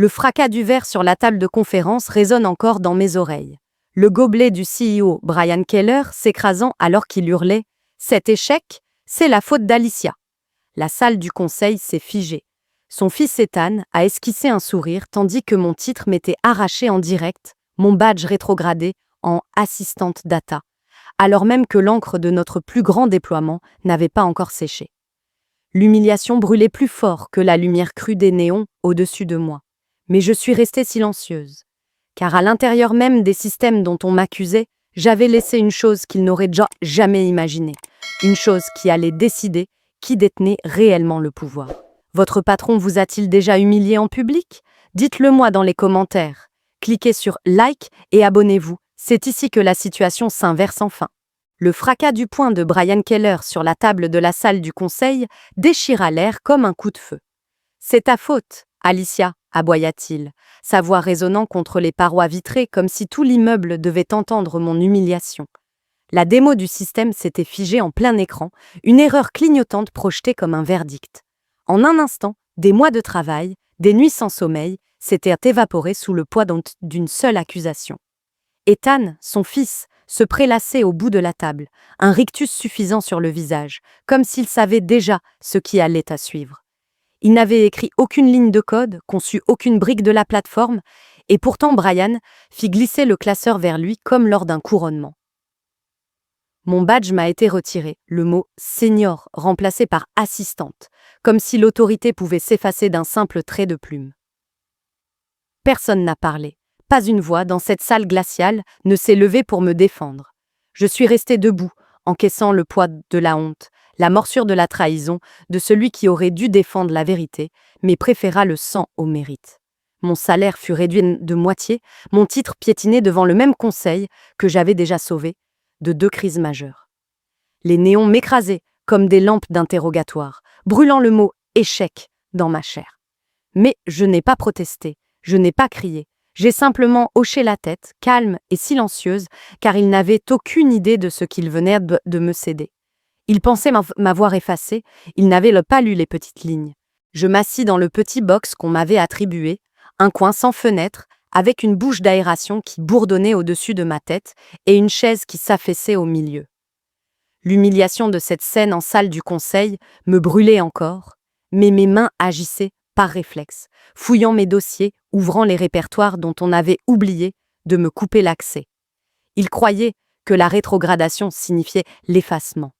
Le fracas du verre sur la table de conférence résonne encore dans mes oreilles. Le gobelet du CEO Brian Keller s'écrasant alors qu'il hurlait « Cet échec, c'est la faute d'Alicia ». La salle du conseil s'est figée. Son fils Ethan a esquissé un sourire tandis que mon titre m'était arraché en direct, mon badge rétrogradé en assistante data, alors même que l'encre de notre plus grand déploiement n'avait pas encore séché. L'humiliation brûlait plus fort que la lumière crue des néons au-dessus de moi. Mais je suis restée silencieuse, car à l'intérieur même des systèmes dont on m'accusait, j'avais laissé une chose qu'ils n'auraient jamais imaginée, une chose qui allait décider qui détenait réellement le pouvoir. Votre patron vous a-t-il déjà humilié en public? Dites-le moi dans les commentaires. Cliquez sur like et abonnez-vous, c'est ici que la situation s'inverse enfin. Le fracas du poing de Brian Keller sur la table de la salle du conseil déchira l'air comme un coup de feu. C'est ta faute, Alicia, aboya-t-il, sa voix résonnant contre les parois vitrées comme si tout l'immeuble devait entendre mon humiliation. La démo du système s'était figée en plein écran, une erreur clignotante projetée comme un verdict. En un instant, des mois de travail, des nuits sans sommeil, s'étaient évaporés sous le poids d'une seule accusation. Ethan, son fils, se prélassait au bout de la table, un rictus suffisant sur le visage, comme s'il savait déjà ce qui allait à suivre. Il n'avait écrit aucune ligne de code, conçu aucune brique de la plateforme, et pourtant Brian fit glisser le classeur vers lui comme lors d'un couronnement. Mon badge m'a été retiré, le mot « senior » remplacé par « assistante », comme si l'autorité pouvait s'effacer d'un simple trait de plume. Personne n'a parlé. Pas une voix dans cette salle glaciale ne s'est levée pour me défendre. Je suis restée debout, encaissant le poids de la honte, la morsure de la trahison, de celui qui aurait dû défendre la vérité, mais préféra le sang au mérite. Mon salaire fut réduit de moitié, mon titre piétiné devant le même conseil que j'avais déjà sauvé de 2 crises majeures. Les néons m'écrasaient comme des lampes d'interrogatoire, brûlant le mot « échec » dans ma chair. Mais je n'ai pas protesté, je n'ai pas crié. J'ai simplement hoché la tête, calme et silencieuse, car il n'avait aucune idée de ce qu'il venait de me céder. Il pensait m'avoir effacé, il n'avait pas lu les petites lignes. Je m'assis dans le petit box qu'on m'avait attribué, un coin sans fenêtre, avec une bouche d'aération qui bourdonnait au-dessus de ma tête et une chaise qui s'affaissait au milieu. L'humiliation de cette scène en salle du conseil me brûlait encore, mais mes mains agissaient par réflexe, fouillant mes dossiers, ouvrant les répertoires dont on avait oublié de me couper l'accès. Ils croyaient que la rétrogradation signifiait l'effacement.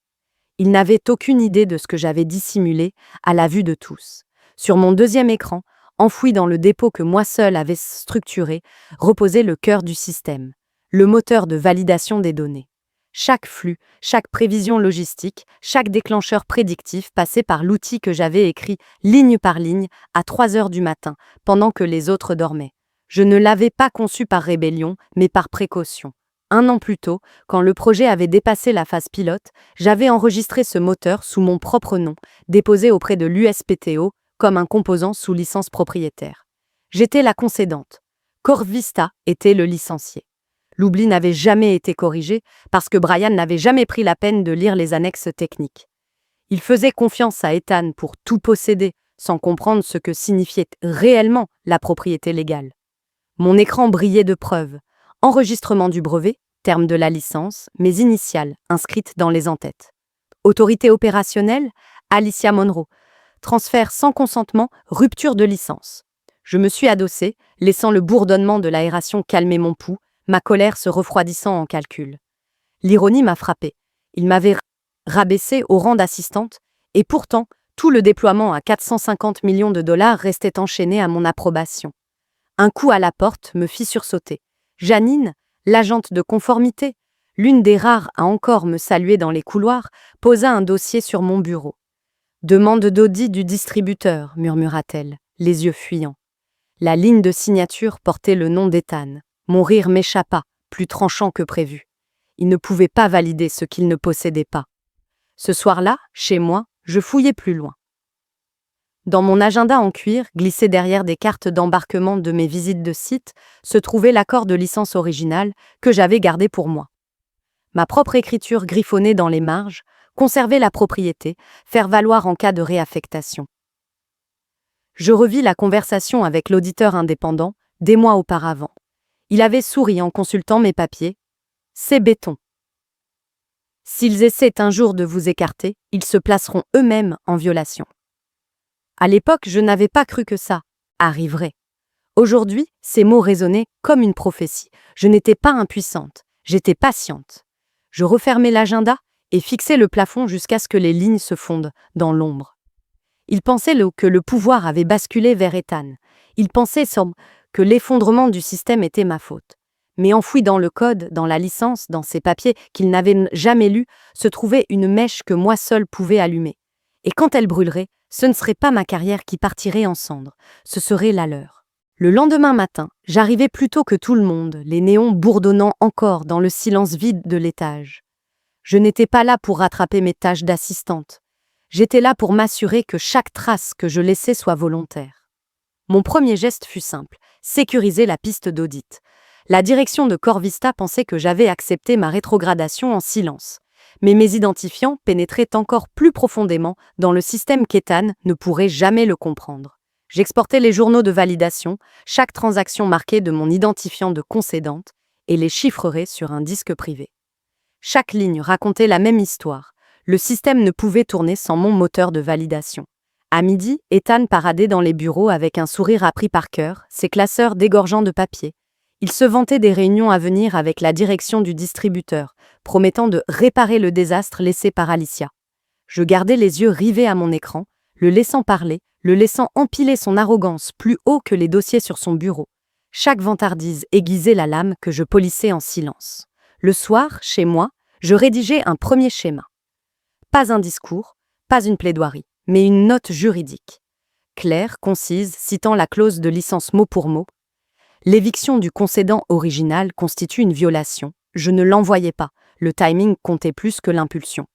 Ils n'avaient aucune idée de ce que j'avais dissimulé à la vue de tous. Sur mon deuxième écran, enfoui dans le dépôt que moi seul avait structuré, reposait le cœur du système, le moteur de validation des données. Chaque flux, chaque prévision logistique, chaque déclencheur prédictif passait par l'outil que j'avais écrit ligne par ligne à 3 heures du matin, pendant que les autres dormaient. Je ne l'avais pas conçu par rébellion, mais par précaution. 1 an plus tôt, quand le projet avait dépassé la phase pilote, j'avais enregistré ce moteur sous mon propre nom, déposé auprès de l'USPTO comme un composant sous licence propriétaire. J'étais la concédante. Corvista était le licencié. L'oubli n'avait jamais été corrigé parce que Brian n'avait jamais pris la peine de lire les annexes techniques. Il faisait confiance à Ethan pour tout posséder, sans comprendre ce que signifiait réellement la propriété légale. Mon écran brillait de preuves. Enregistrement du brevet, terme de la licence, mes initiales inscrites dans les en-têtes. Autorité opérationnelle, Alicia Monroe. Transfert sans consentement, rupture de licence. Je me suis adossée, laissant le bourdonnement de l'aération calmer mon pouls, ma colère se refroidissant en calcul. L'ironie m'a frappée. Il m'avait rabaissée au rang d'assistante, et pourtant, tout le déploiement à 450 millions de dollars restait enchaîné à mon approbation. Un coup à la porte me fit sursauter. Janine, l'agente de conformité, l'une des rares à encore me saluer dans les couloirs, posa un dossier sur mon bureau. « Demande d'audit du distributeur », murmura-t-elle, les yeux fuyants. La ligne de signature portait le nom d'Ethan. Mon rire m'échappa, plus tranchant que prévu. Il ne pouvait pas valider ce qu'il ne possédait pas. Ce soir-là, chez moi, je fouillais plus loin. Dans mon agenda en cuir, glissé derrière des cartes d'embarquement de mes visites de site, se trouvait l'accord de licence original que j'avais gardé pour moi. Ma propre écriture griffonnée dans les marges, conserver la propriété, faire valoir en cas de réaffectation. Je revis la conversation avec l'auditeur indépendant, des mois auparavant. Il avait souri en consultant mes papiers. C'est béton. S'ils essaient un jour de vous écarter, ils se placeront eux-mêmes en violation. À l'époque, je n'avais pas cru que ça arriverait. Aujourd'hui, ces mots résonnaient comme une prophétie. Je n'étais pas impuissante, j'étais patiente. Je refermais l'agenda et fixais le plafond jusqu'à ce que les lignes se fondent dans l'ombre. Il pensait que le pouvoir avait basculé vers Ethan. Il pensait que l'effondrement du système était ma faute. Mais enfoui dans le code, dans la licence, dans ces papiers qu'il n'avait jamais lus, se trouvait une mèche que moi seule pouvais allumer. Et quand elle brûlerait, ce ne serait pas ma carrière qui partirait en cendres, ce serait la leur. Le lendemain matin, j'arrivais plus tôt que tout le monde, les néons bourdonnant encore dans le silence vide de l'étage. Je n'étais pas là pour rattraper mes tâches d'assistante. J'étais là pour m'assurer que chaque trace que je laissais soit volontaire. Mon premier geste fut simple, sécuriser la piste d'audit. La direction de Corvista pensait que j'avais accepté ma rétrogradation en silence. Mais mes identifiants pénétraient encore plus profondément dans le système qu'Ethan ne pourrait jamais le comprendre. J'exportais les journaux de validation, chaque transaction marquée de mon identifiant de concédante, et les chiffrerais sur un disque privé. Chaque ligne racontait la même histoire. Le système ne pouvait tourner sans mon moteur de validation. À midi, Ethan paradait dans les bureaux avec un sourire appris par cœur, ses classeurs dégorgeant de papier. Il se vantait des réunions à venir avec la direction du distributeur, promettant de réparer le désastre laissé par Alicia. Je gardais les yeux rivés à mon écran, le laissant parler, le laissant empiler son arrogance plus haut que les dossiers sur son bureau. Chaque vantardise aiguisait la lame que je polissais en silence. Le soir, chez moi, je rédigeais un premier schéma. Pas un discours, pas une plaidoirie, mais une note juridique. Claire, concise, citant la clause de licence mot pour mot. L'éviction du concédant original constitue une violation. Je ne l'envoyais pas, le timing comptait plus que l'impulsion.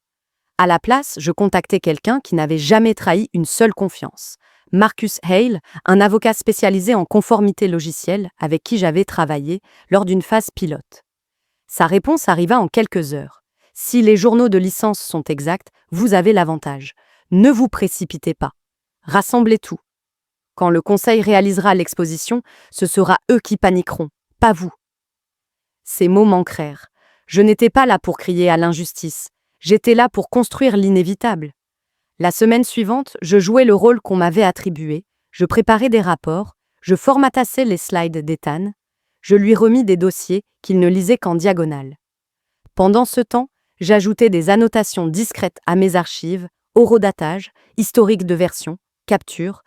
À la place, je contactais quelqu'un qui n'avait jamais trahi une seule confiance. Marcus Hale, un avocat spécialisé en conformité logicielle avec qui j'avais travaillé lors d'une phase pilote. Sa réponse arriva en quelques heures. Si les journaux de licence sont exacts, vous avez l'avantage. Ne vous précipitez pas. Rassemblez tout. Quand le conseil réalisera l'exposition, ce sera eux qui paniqueront, pas vous. Ces mots m'ancrèrent. Je n'étais pas là pour crier à l'injustice. J'étais là pour construire l'inévitable. La semaine suivante, je jouais le rôle qu'on m'avait attribué. Je préparais des rapports, je formatassais les slides d'Ethan, je lui remis des dossiers qu'il ne lisait qu'en diagonale. Pendant ce temps, j'ajoutais des annotations discrètes à mes archives, horodatage, historique de version, capture,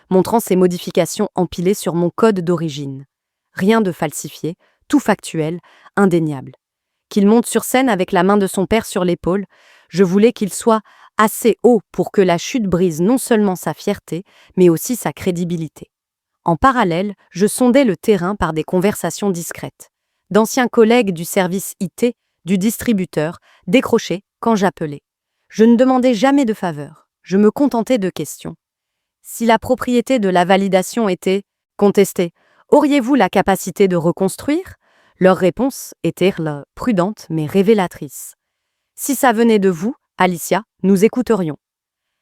montrant ces modifications empilées sur mon code d'origine. Rien de falsifié, tout factuel, indéniable. Qu'il monte sur scène avec la main de son père sur l'épaule, je voulais qu'il soit assez haut pour que la chute brise non seulement sa fierté, mais aussi sa crédibilité. En parallèle, je sondais le terrain par des conversations discrètes. D'anciens collègues du service IT, du distributeur, décrochaient quand j'appelais. Je ne demandais jamais de faveur, je me contentais de questions. Si la propriété de la validation était contestée, auriez-vous la capacité de reconstruire ? Leur réponse était prudente mais révélatrice. Si ça venait de vous, Alicia, nous écouterions.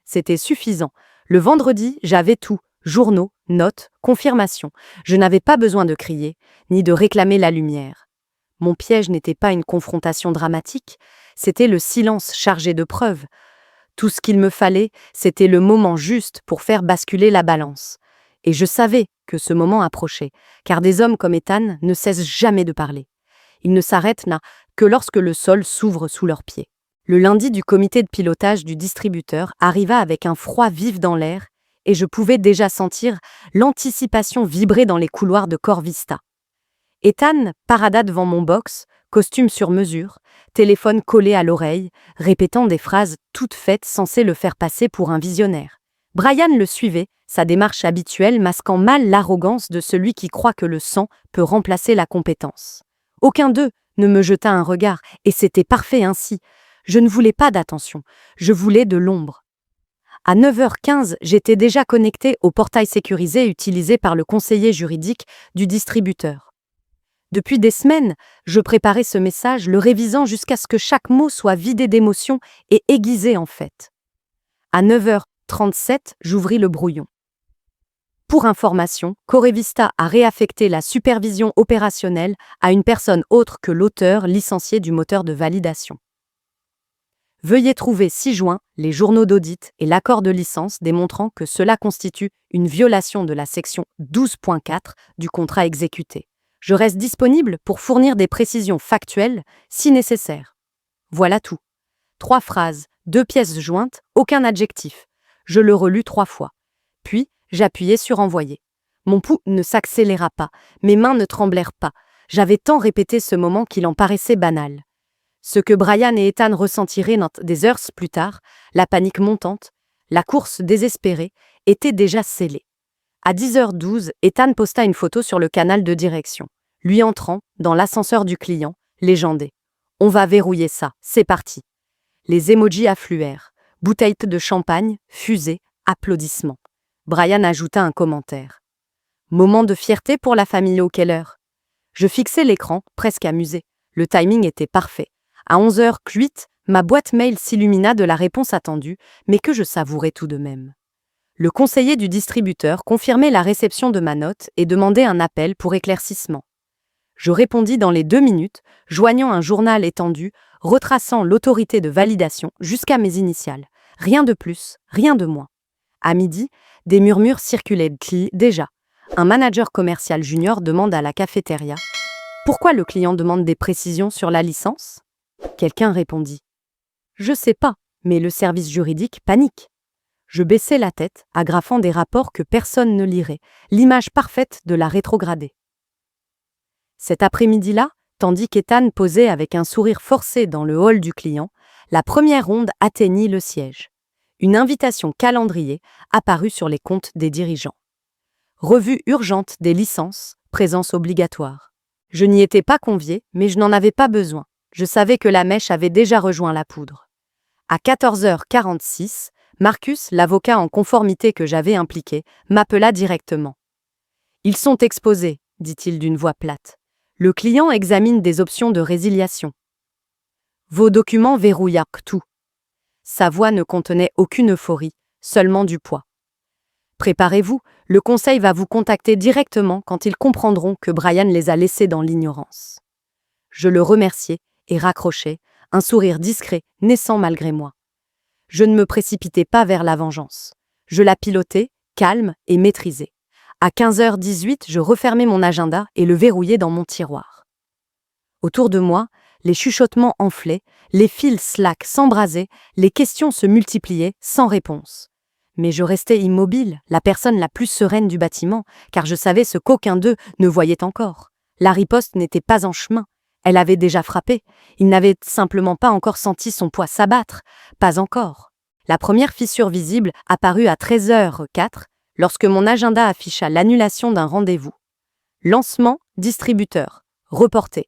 C'était suffisant. Le vendredi, j'avais tout, journaux, notes, confirmations. Je n'avais pas besoin de crier, ni de réclamer la lumière. Mon piège n'était pas une confrontation dramatique, c'était le silence chargé de preuves. Tout ce qu'il me fallait, c'était le moment juste pour faire basculer la balance. Et je savais que ce moment approchait, car des hommes comme Ethan ne cessent jamais de parler. Ils ne s'arrêtent là que lorsque le sol s'ouvre sous leurs pieds. Le lundi du comité de pilotage du distributeur arriva avec un froid vif dans l'air, et je pouvais déjà sentir l'anticipation vibrer dans les couloirs de Corvista. Ethan parada devant mon box, costume sur mesure, téléphone collé à l'oreille, répétant des phrases toutes faites censées le faire passer pour un visionnaire. Brian le suivait, sa démarche habituelle masquant mal l'arrogance de celui qui croit que le sang peut remplacer la compétence. Aucun d'eux ne me jeta un regard, et c'était parfait ainsi. Je ne voulais pas d'attention, je voulais de l'ombre. À 9h15, j'étais déjà connecté au portail sécurisé utilisé par le conseiller juridique du distributeur. Depuis des semaines, je préparais ce message, le révisant jusqu'à ce que chaque mot soit vidé d'émotion et aiguisé en fait. À 9h37, j'ouvris le brouillon. Pour information, Corevista a réaffecté la supervision opérationnelle à une personne autre que l'auteur licencié du moteur de validation. Veuillez trouver ci-joint les journaux d'audit et l'accord de licence démontrant que cela constitue une violation de la section 12.4 du contrat exécuté. Je reste disponible pour fournir des précisions factuelles si nécessaire. Voilà tout. 3 phrases, 2 pièces jointes, aucun adjectif. Je le relus 3 fois. Puis, j'appuyai sur envoyer. Mon pouls ne s'accéléra pas, mes mains ne tremblèrent pas. J'avais tant répété ce moment qu'il en paraissait banal. Ce que Brian et Ethan ressentiraient des heures plus tard, la panique montante, la course désespérée, était déjà scellée. À 10h12, Ethan posta une photo sur le canal de direction, lui entrant dans l'ascenseur du client, légendé. « On va verrouiller ça, c'est parti !» Les emojis affluèrent. Bouteilles de champagne, fusées, applaudissements. Brian ajouta un commentaire. Moment de fierté pour la famille O'Keller. Je fixai l'écran, presque amusé. Le timing était parfait. À 11h08, ma boîte mail s'illumina de la réponse attendue, mais que je savourais tout de même. Le conseiller du distributeur confirmait la réception de ma note et demandait un appel pour éclaircissement. Je répondis dans les 2 minutes, joignant un journal étendu, retraçant l'autorité de validation jusqu'à mes initiales. Rien de plus, rien de moins. À midi, des murmures circulaient. Déjà, un manager commercial junior demande à la cafétéria « Pourquoi le client demande des précisions sur la licence ?» Quelqu'un répondit « Je sais pas, mais le service juridique panique. » Je baissai la tête, agrafant des rapports que personne ne lirait, l'image parfaite de la rétrogradée. Cet après-midi-là, tandis qu'Ethan posait avec un sourire forcé dans le hall du client, la première onde atteignit le siège. Une invitation calendrier apparut sur les comptes des dirigeants. Revue urgente des licences, présence obligatoire. Je n'y étais pas convié, mais je n'en avais pas besoin. Je savais que la mèche avait déjà rejoint la poudre. À 14h46, Marcus, l'avocat en conformité que j'avais impliqué, m'appela directement. « Ils sont exposés, dit-il d'une voix plate. Le client examine des options de résiliation. Vos documents verrouillent tout. » Sa voix ne contenait aucune euphorie, seulement du poids. « Préparez-vous, le conseil va vous contacter directement quand ils comprendront que Brian les a laissés dans l'ignorance. » Je le remerciai et raccrochai, un sourire discret naissant malgré moi. Je ne me précipitais pas vers la vengeance. Je la pilotais, calme et maîtrisée. À 15h18, je refermai mon agenda et le verrouillai dans mon tiroir. Autour de moi, les chuchotements enflaient, les fils Slack s'embrasaient, les questions se multipliaient sans réponse. Mais je restais immobile, la personne la plus sereine du bâtiment, car je savais ce qu'aucun d'eux ne voyait encore. La riposte n'était pas en chemin. Elle avait déjà frappé. Il n'avait simplement pas encore senti son poids s'abattre. Pas encore. La première fissure visible apparut à 13h04, lorsque mon agenda afficha l'annulation d'un rendez-vous. Lancement, distributeur, reporté.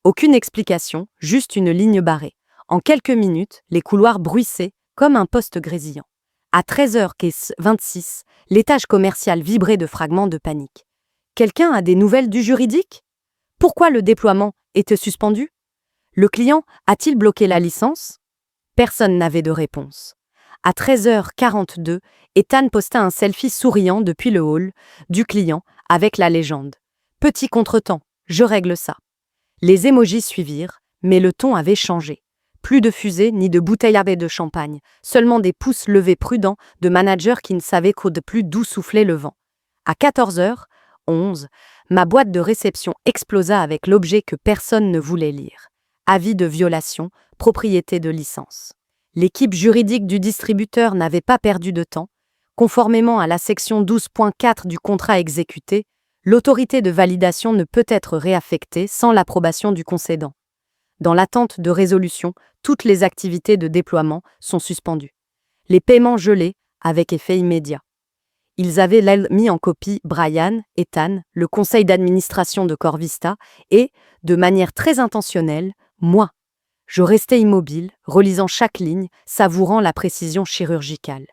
Aucune explication, juste une ligne barrée. En quelques minutes, les couloirs bruissaient comme un poste grésillant. À 13h26, l'étage commercial vibrait de fragments de panique. Quelqu'un a des nouvelles du juridique ? Pourquoi le déploiement était suspendu ? Le client a-t-il bloqué la licence ? Personne n'avait de réponse. À 13h42, Ethan posta un selfie souriant depuis le hall du client avec la légende. « Petit contretemps, je règle ça. » Les émojis suivirent, mais le ton avait changé. Plus de fusées ni de bouteilles de champagne, seulement des pouces levés prudents de managers qui ne savaient qu'au plus d'où soufflait le vent. À 14h11, ma boîte de réception explosa avec l'objet que personne ne voulait lire. Avis de violation, propriété de licence. L'équipe juridique du distributeur n'avait pas perdu de temps. Conformément à la section 12.4 du contrat exécuté, l'autorité de validation ne peut être réaffectée sans l'approbation du concédant. Dans l'attente de résolution, toutes les activités de déploiement sont suspendues. Les paiements gelés avec effet immédiat. Ils avaient mis en copie Brian, Ethan, le conseil d'administration de Corvista et, de manière très intentionnelle, moi. Je restais immobile, relisant chaque ligne, savourant la précision chirurgicale.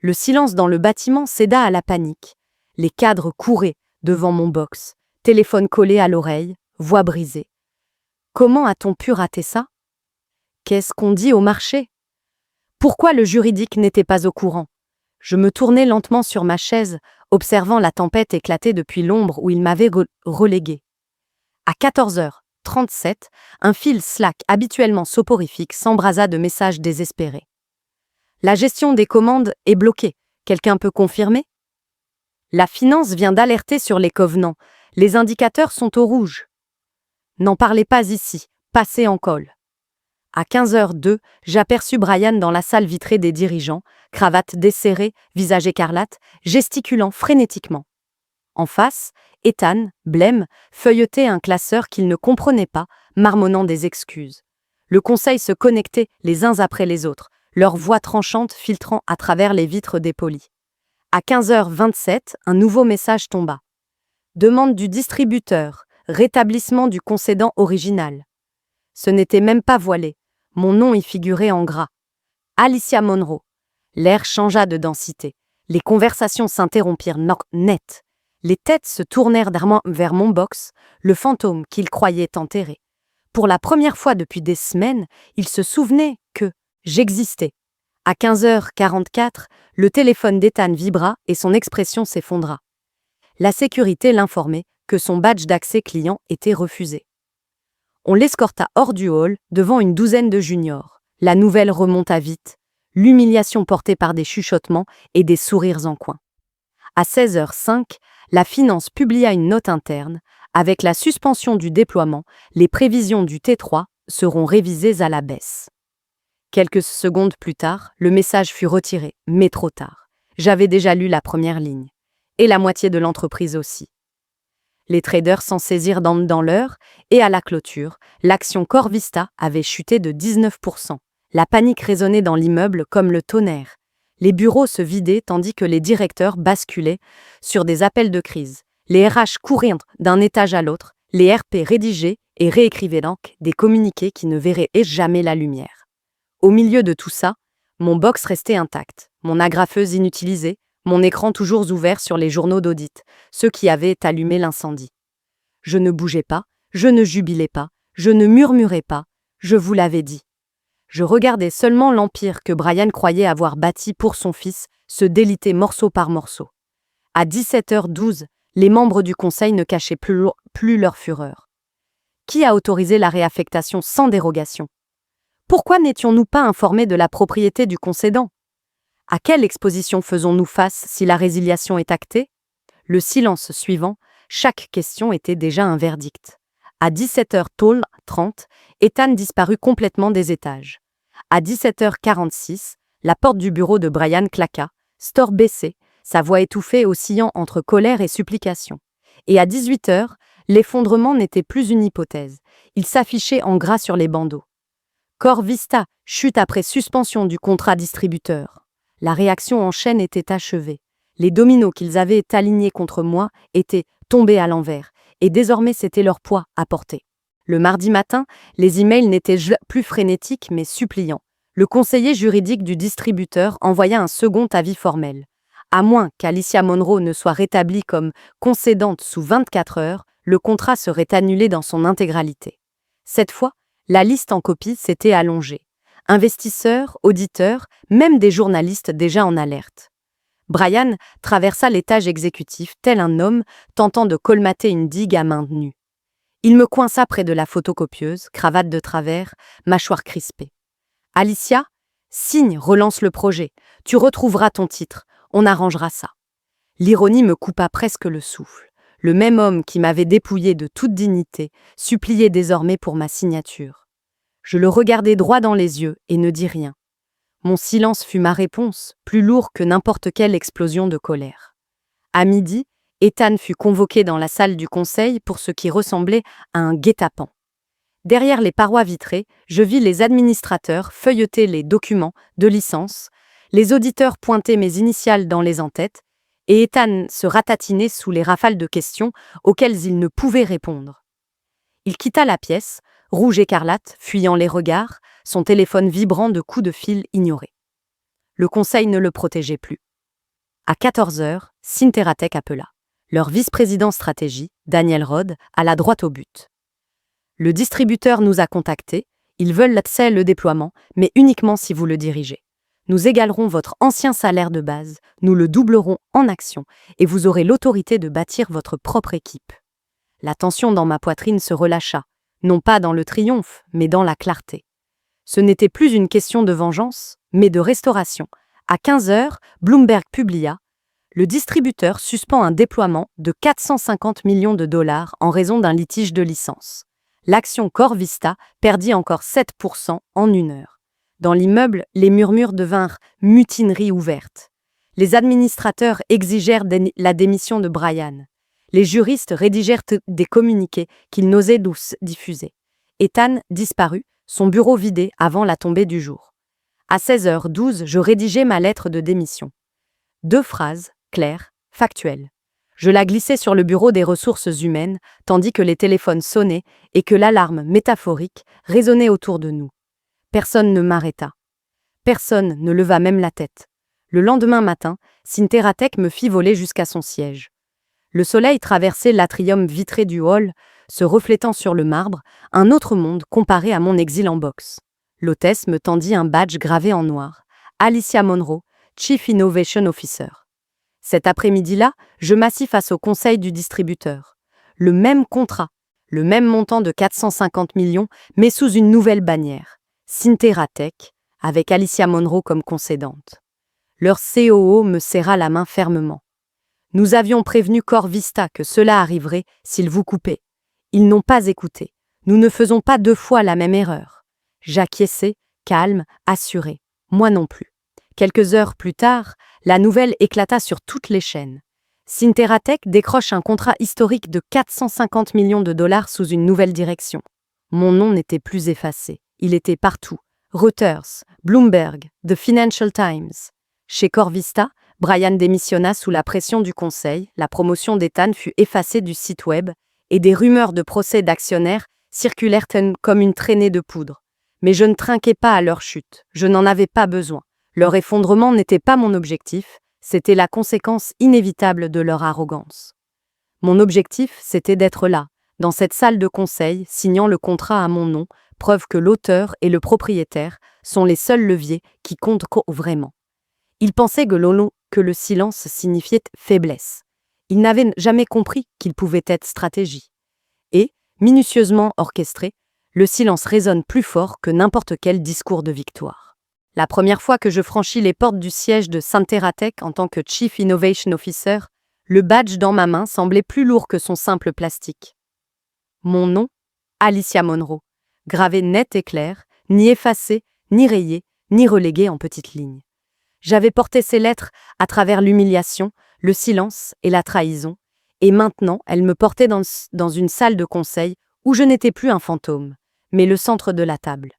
Le silence dans le bâtiment céda à la panique. Les cadres couraient devant mon box, téléphone collé à l'oreille, voix brisée. Comment a-t-on pu rater ça ? Qu'est-ce qu'on dit au marché ? Pourquoi le juridique n'était pas au courant ? Je me tournai lentement sur ma chaise, observant la tempête éclater depuis l'ombre où il m'avait relégué. À 14h37, un fil Slack habituellement soporifique s'embrasa de messages désespérés. La gestion des commandes est bloquée. Quelqu'un peut confirmer? La finance vient d'alerter sur les covenants. Les indicateurs sont au rouge. N'en parlez pas ici. Passez en call. À 15h02, j'aperçus Brian dans la salle vitrée des dirigeants, cravate desserrée, visage écarlate, gesticulant frénétiquement. En face, Ethan, blême, feuilletait un classeur qu'il ne comprenait pas, marmonnant des excuses. Le conseil se connectait les uns après les autres, leurs voix tranchantes filtrant à travers les vitres dépolies. À 15h27, un nouveau message tomba. Demande du distributeur, rétablissement du concédant original. Ce n'était même pas voilé, mon nom y figurait en gras. Alicia Monroe. L'air changea de densité. Les conversations s'interrompirent net. Les têtes se tournèrent vers mon box, le fantôme qu'il croyait enterré. Pour la première fois depuis des semaines, il se souvenait que j'existais. À 15h44, le téléphone d'Ethan vibra et son expression s'effondra. La sécurité l'informait que son badge d'accès client était refusé. On l'escorta hors du hall, devant une douzaine de juniors. La nouvelle remonta vite, l'humiliation portée par des chuchotements et des sourires en coin. À 16h05, la finance publia une note interne. Avec la suspension du déploiement, les prévisions du T3 seront révisées à la baisse. Quelques secondes plus tard, le message fut retiré, mais trop tard. J'avais déjà lu la première ligne. Et la moitié de l'entreprise aussi. Les traders s'en saisirent dans l'heure, et à la clôture, l'action Corvista avait chuté de 19%. La panique résonnait dans l'immeuble comme le tonnerre. Les bureaux se vidaient tandis que les directeurs basculaient sur des appels de crise. Les RH couraient d'un étage à l'autre, les RP rédigeaient et réécrivaient donc des communiqués qui ne verraient jamais la lumière. Au milieu de tout ça, mon box restait intact, mon agrafeuse inutilisée, mon écran toujours ouvert sur les journaux d'audit, ceux qui avaient allumé l'incendie. Je ne bougeais pas, je ne jubilais pas, je ne murmurais pas, je vous l'avais dit. Je regardais seulement l'empire que Brian croyait avoir bâti pour son fils se déliter morceau par morceau. À 17h12, les membres du conseil ne cachaient plus leur fureur. Qui a autorisé la réaffectation sans dérogation? Pourquoi n'étions-nous pas informés de la propriété du concédant? À quelle exposition faisons-nous face si la résiliation est actée? Le silence suivant, chaque question était déjà un verdict. À 17h30, Ethan disparut complètement des étages. À 17h46, la porte du bureau de Brian claqua, store baissé, sa voix étouffée oscillant entre colère et supplication. Et à 18h, l'effondrement n'était plus une hypothèse. Il s'affichait en gras sur les bandeaux. Corvista chute après suspension du contrat distributeur. La réaction en chaîne était achevée. Les dominos qu'ils avaient alignés contre moi étaient tombés à l'envers, et désormais c'était leur poids à porter. Le mardi matin, les emails n'étaient plus frénétiques mais suppliants. Le conseiller juridique du distributeur envoya un second avis formel. À moins qu'Alicia Monroe ne soit rétablie comme concédante sous 24 heures, le contrat serait annulé dans son intégralité. Cette fois, la liste en copie s'était allongée. Investisseurs, auditeurs, même des journalistes déjà en alerte. Brian traversa l'étage exécutif tel un homme tentant de colmater une digue à main nue. Il me coinça près de la photocopieuse, cravate de travers, mâchoire crispée. « Alicia, signe, relance le projet. Tu retrouveras ton titre. On arrangera ça. » L'ironie me coupa presque le souffle. Le même homme qui m'avait dépouillé de toute dignité suppliait désormais pour ma signature. Je le regardai droit dans les yeux et ne dis rien. Mon silence fut ma réponse, plus lourd que n'importe quelle explosion de colère. À midi, Ethan fut convoqué dans la salle du conseil pour ce qui ressemblait à un guet-apens. Derrière les parois vitrées, je vis les administrateurs feuilleter les documents de licence, les auditeurs pointer mes initiales dans les en-têtes, et Ethan se ratatiner sous les rafales de questions auxquelles il ne pouvait répondre. Il quitta la pièce, rouge écarlate, fuyant les regards, son téléphone vibrant de coups de fil ignorés. Le conseil ne le protégeait plus. À 14h, Syntheratech appela. Leur vice-président stratégie, Daniel Rod, alla droit au but. Le distributeur nous a contactés, ils veulent le déploiement, mais uniquement si vous le dirigez. Nous égalerons votre ancien salaire de base, nous le doublerons en actions, et vous aurez l'autorité de bâtir votre propre équipe. La tension dans ma poitrine se relâcha, non pas dans le triomphe, mais dans la clarté. Ce n'était plus une question de vengeance, mais de restauration. À 15 heures, Bloomberg publia « Le distributeur suspend un déploiement de 450 millions de dollars en raison d'un litige de licence. » L'action Corvista perdit encore 7% en une heure. Dans l'immeuble, les murmures devinrent mutinerie ouverte. Les administrateurs exigèrent la démission de Brian. Les juristes rédigèrent des communiqués qu'ils n'osaient diffuser. Ethan disparut, son bureau vidé avant la tombée du jour. À 16h12, je rédigeai ma lettre de démission. 2 phrases, claires, factuelles. Je la glissai sur le bureau des ressources humaines, tandis que les téléphones sonnaient et que l'alarme métaphorique résonnait autour de nous. Personne ne m'arrêta. Personne ne leva même la tête. Le lendemain matin, Syntheratech me fit voler jusqu'à son siège. Le soleil traversait l'atrium vitré du hall, se reflétant sur le marbre, un autre monde comparé à mon exil en boxe. L'hôtesse me tendit un badge gravé en noir. Alicia Monroe, Chief Innovation Officer. Cet après-midi-là, je m'assis face au conseil du distributeur. Le même contrat, le même montant de 450 millions, mais sous une nouvelle bannière. Syntheratech, avec Alicia Monroe comme concédante. Leur COO me serra la main fermement. Nous avions prévenu Corvista que cela arriverait s'ils vous coupaient. Ils n'ont pas écouté. Nous ne faisons pas 2 fois la même erreur. J'acquiesçai, calme, assuré. Moi non plus. Quelques heures plus tard, la nouvelle éclata sur toutes les chaînes. Syntheratech décroche un contrat historique de 450 millions de dollars sous une nouvelle direction. Mon nom n'était plus effacé. Il était partout. Reuters, Bloomberg, The Financial Times. Chez Corvista, Brian démissionna sous la pression du conseil, la promotion d'Ethan fut effacée du site web, et des rumeurs de procès d'actionnaires circulèrent comme une traînée de poudre. Mais je ne trinquai pas à leur chute, je n'en avais pas besoin. Leur effondrement n'était pas mon objectif, c'était la conséquence inévitable de leur arrogance. Mon objectif, c'était d'être là, dans cette salle de conseil, signant le contrat à mon nom, preuve que l'auteur et le propriétaire sont les seuls leviers qui comptent vraiment. Ils pensaient que le silence signifiait faiblesse. Ils n'avaient jamais compris qu'il pouvait être stratégie. Et, minutieusement orchestré, le silence résonne plus fort que n'importe quel discours de victoire. La première fois que je franchis les portes du siège de Syntheratech en tant que Chief Innovation Officer, le badge dans ma main semblait plus lourd que son simple plastique. Mon nom, Alicia Monroe, gravé net et clair, ni effacé, ni rayé, ni relégué en petites lignes. J'avais porté ces lettres à travers l'humiliation, le silence et la trahison, et maintenant elles me portaient dans une salle de conseil où je n'étais plus un fantôme, mais le centre de la table.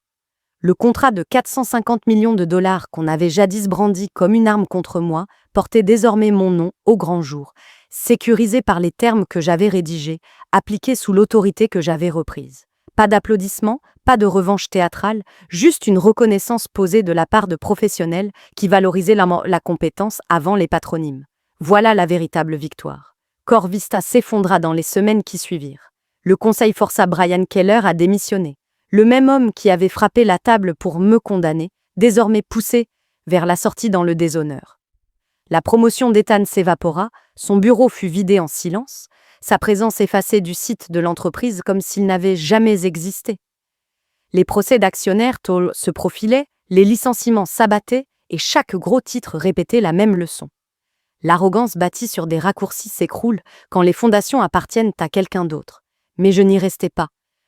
Le contrat de 450 millions de dollars qu'on avait jadis brandi comme une arme contre moi portait désormais mon nom au grand jour, sécurisé par les termes que j'avais rédigés, appliqués sous l'autorité que j'avais reprise. Pas d'applaudissements, pas de revanche théâtrale, juste une reconnaissance posée de la part de professionnels qui valorisaient la compétence avant les patronymes. Voilà la véritable victoire. Corvista s'effondra dans les semaines qui suivirent. Le conseil força Brian Keller à démissionner. Le même homme qui avait frappé la table pour me condamner, désormais poussé vers la sortie dans le déshonneur. La promotion d'Ethan s'évapora, son bureau fut vidé en silence, sa présence effacée du site de l'entreprise comme s'il n'avait jamais existé. Les procès d'actionnaires se profilaient, les licenciements s'abattaient et chaque gros titre répétait la même leçon. L'arrogance bâtie sur des raccourcis s'écroule quand les fondations appartiennent à quelqu'un d'autre. Mais je n'y restais pas.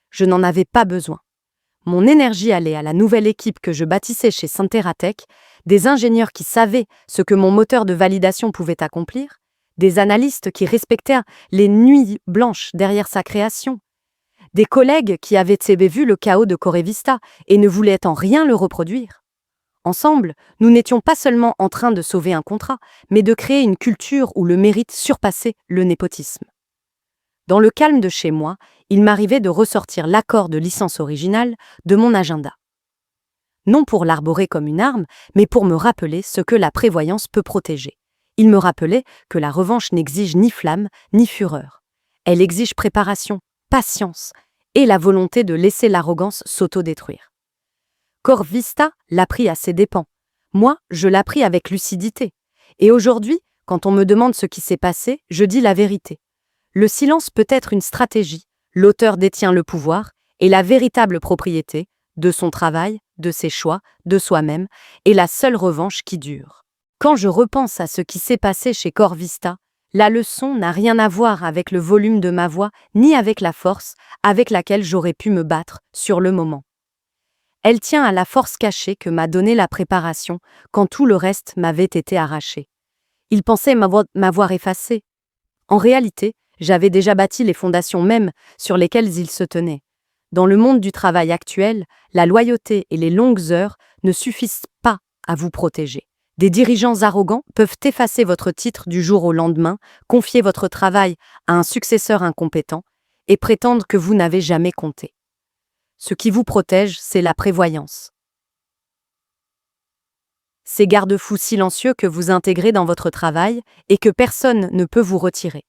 Je n'en avais pas besoin. Mon énergie allait à la nouvelle équipe que je bâtissais chez Syntheratech, des ingénieurs qui savaient ce que mon moteur de validation pouvait accomplir, des analystes qui respectaient les nuits blanches derrière sa création, des collègues qui avaient vu le chaos de Corvista et ne voulaient en rien le reproduire. Ensemble, nous n'étions pas seulement en train de sauver un contrat, mais de créer une culture où le mérite surpassait le népotisme. Dans le calme de chez moi, il m'arrivait de ressortir l'accord de licence original de mon agenda. Non pour l'arborer comme une arme, mais pour me rappeler ce que la prévoyance peut protéger. Il me rappelait que la revanche n'exige ni flamme, ni fureur. Elle exige préparation, patience et la volonté de laisser l'arrogance s'autodétruire. Corvista l'a pris à ses dépens. Moi, je l'appris avec lucidité. Et aujourd'hui, quand on me demande ce qui s'est passé, je dis la vérité. Le silence peut être une stratégie. L'auteur détient le pouvoir et la véritable propriété de son travail, de ses choix, de soi-même, est la seule revanche qui dure. Quand je repense à ce qui s'est passé chez Corvista, la leçon n'a rien à voir avec le volume de ma voix, ni avec la force avec laquelle j'aurais pu me battre sur le moment. Elle tient à la force cachée que m'a donnée la préparation quand tout le reste m'avait été arraché. Ils pensaient m'avoir effacé. En réalité, j'avais déjà bâti les fondations mêmes sur lesquelles ils se tenaient. Dans le monde du travail actuel, la loyauté et les longues heures ne suffisent pas à vous protéger. Des dirigeants arrogants peuvent effacer votre titre du jour au lendemain, confier votre travail à un successeur incompétent et prétendre que vous n'avez jamais compté. Ce qui vous protège, c'est la prévoyance. Ces garde-fous silencieux que vous intégrez dans votre travail et que personne ne peut vous retirer.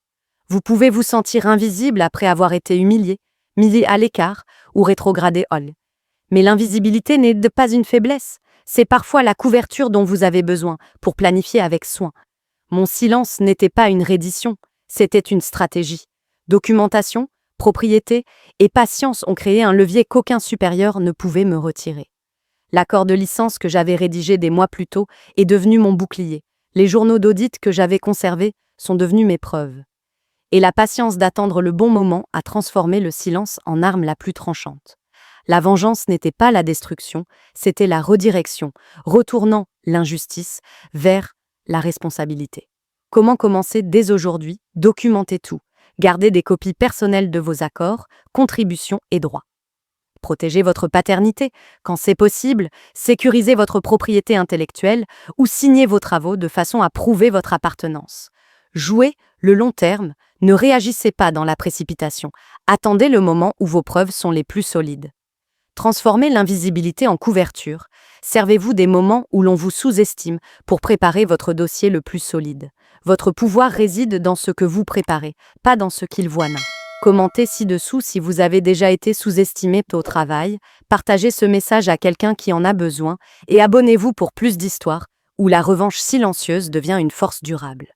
Vous pouvez vous sentir invisible après avoir été humilié, mis à l'écart ou rétrogradé. Mais l'invisibilité n'est pas une faiblesse, c'est parfois la couverture dont vous avez besoin pour planifier avec soin. Mon silence n'était pas une reddition, c'était une stratégie. Documentation, propriété et patience ont créé un levier qu'aucun supérieur ne pouvait me retirer. L'accord de licence que j'avais rédigé des mois plus tôt est devenu mon bouclier. Les journaux d'audit que j'avais conservés sont devenus mes preuves. Et la patience d'attendre le bon moment a transformé le silence en arme la plus tranchante. La vengeance n'était pas la destruction, c'était la redirection, retournant l'injustice vers la responsabilité. Comment commencer dès aujourd'hui? Documentez tout. Gardez des copies personnelles de vos accords, contributions et droits. Protégez votre paternité, quand c'est possible, sécurisez votre propriété intellectuelle ou signez vos travaux de façon à prouver votre appartenance. Jouez le long terme, ne réagissez pas dans la précipitation, attendez le moment où vos preuves sont les plus solides. Transformez l'invisibilité en couverture, servez-vous des moments où l'on vous sous-estime pour préparer votre dossier le plus solide. Votre pouvoir réside dans ce que vous préparez, pas dans ce qu'ils voient. Commentez ci-dessous si vous avez déjà été sous-estimé au travail, partagez ce message à quelqu'un qui en a besoin et abonnez-vous pour plus d'histoires où la revanche silencieuse devient une force durable.